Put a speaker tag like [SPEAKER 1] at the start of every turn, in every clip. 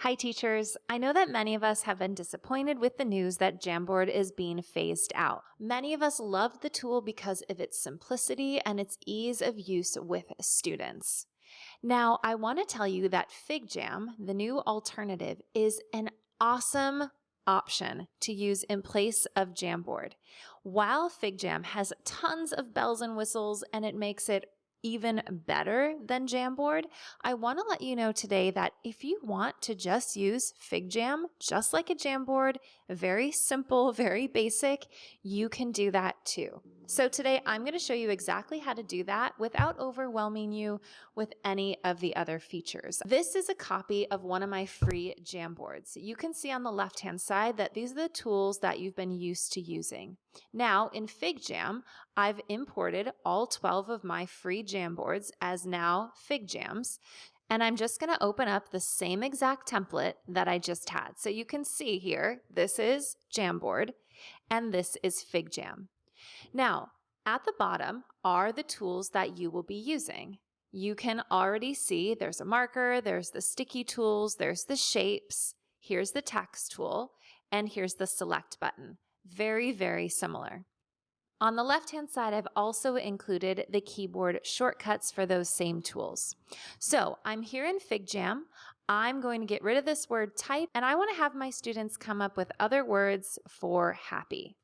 [SPEAKER 1] Hi teachers, I know that many of us have been disappointed with the news that Jamboard is being phased out. Many of us loved the tool because of its simplicity and its ease of use with students. Now, I want to tell you that FigJam, the new alternative, is an awesome option to use in place of Jamboard. While FigJam has tons of bells and whistles and it makes it even better than Jamboard, I want to let you know today that if you want to just use FigJam, just like a Jamboard, very simple, very basic, you can do that too. So today I'm going to show you exactly how to do that without overwhelming you with any of the other features. This is a copy of one of my free Jamboards. You can see on the left-hand side that these are the tools that you've been used to using. Now in FigJam, I've imported all 12 of my free Jamboards as now FigJams, and I'm just going to open up the same exact template that I just had. So you can see here, this is Jamboard and this is FigJam. Now, at the bottom are the tools that you will be using. You can already see there's a marker, there's the sticky tools, there's the shapes, here's the text tool, and here's the select button. Very, very similar. On the left-hand side, I've also included the keyboard shortcuts for those same tools. So I'm here in FigJam. I'm going to get rid of this word type, and I want to have my students come up with other words for happy.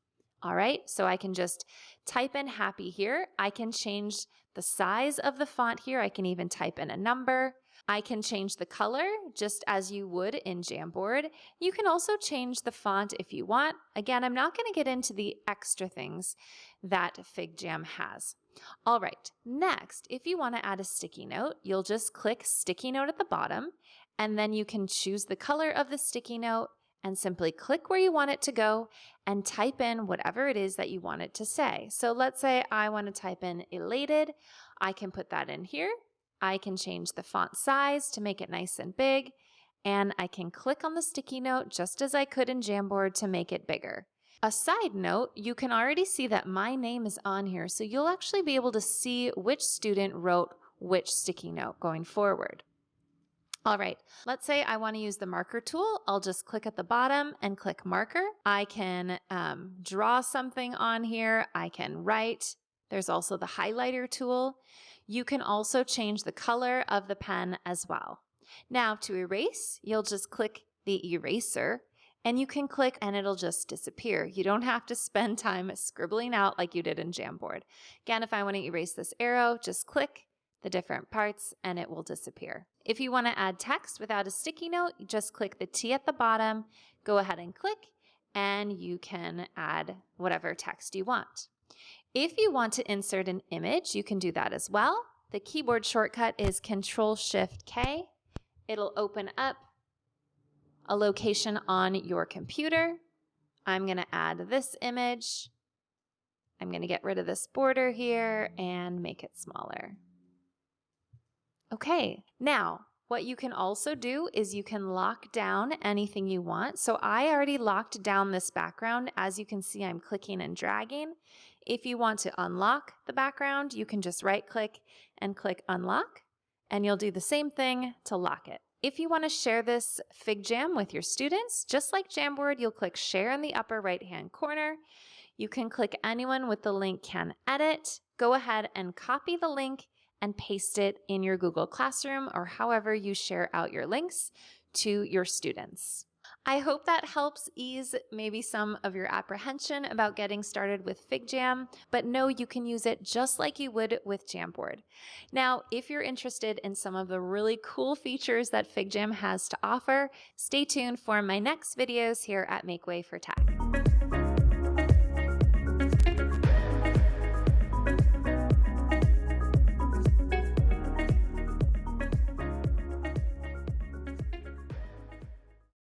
[SPEAKER 1] All right, so I can just type in happy here. I can change the size of the font here. I can even type in a number. I can change the color just as you would in Jamboard. You can also change the font if you want. Again, I'm not going to get into the extra things that FigJam has. All right, next, if you want to add a sticky note, you'll just click sticky note at the bottom, and then you can choose the color of the sticky note and simply click where you want it to go and type in whatever it is that you want it to say. So let's say I want to type in elated. I can put that in here. I can change the font size to make it nice and big, and I can click on the sticky note just as I could in Jamboard to make it bigger. A side note, you can already see that my name is on here, so you'll actually be able to see which student wrote which sticky note going forward. All right, let's say I want to use the marker tool. I'll just click at the bottom and click marker. I can draw something on here. I can write. There's also the highlighter tool. You can also change the color of the pen as well. Now to erase, you'll just click the eraser and you can click and it'll just disappear. You don't have to spend time scribbling out like you did in Jamboard. Again, if I want to erase this arrow, just click the different parts and it will disappear. If you want to add text without a sticky note, you just click the T at the bottom, go ahead and click, and you can add whatever text you want. If you want to insert an image, you can do that as well. The keyboard shortcut is Control-Shift-K. It'll open up a location on your computer. I'm going to add this image. I'm going to get rid of this border here and make it smaller. Okay, now what you can also do is you can lock down anything you want. So I already locked down this background. As you can see, I'm clicking and dragging. If you want to unlock the background, you can just right click and click unlock, and you'll do the same thing to lock it. If you want to share this FigJam with your students, just like Jamboard, you'll click share in the upper right hand corner. You can click anyone with the link can edit. Go ahead and copy the link and paste it in your Google Classroom or however you share out your links to your students. I hope that helps ease maybe some of your apprehension about getting started with FigJam, but know you can use it just like you would with Jamboard. Now, if you're interested in some of the really cool features that FigJam has to offer, stay tuned for my next videos here at Make Way for Tech.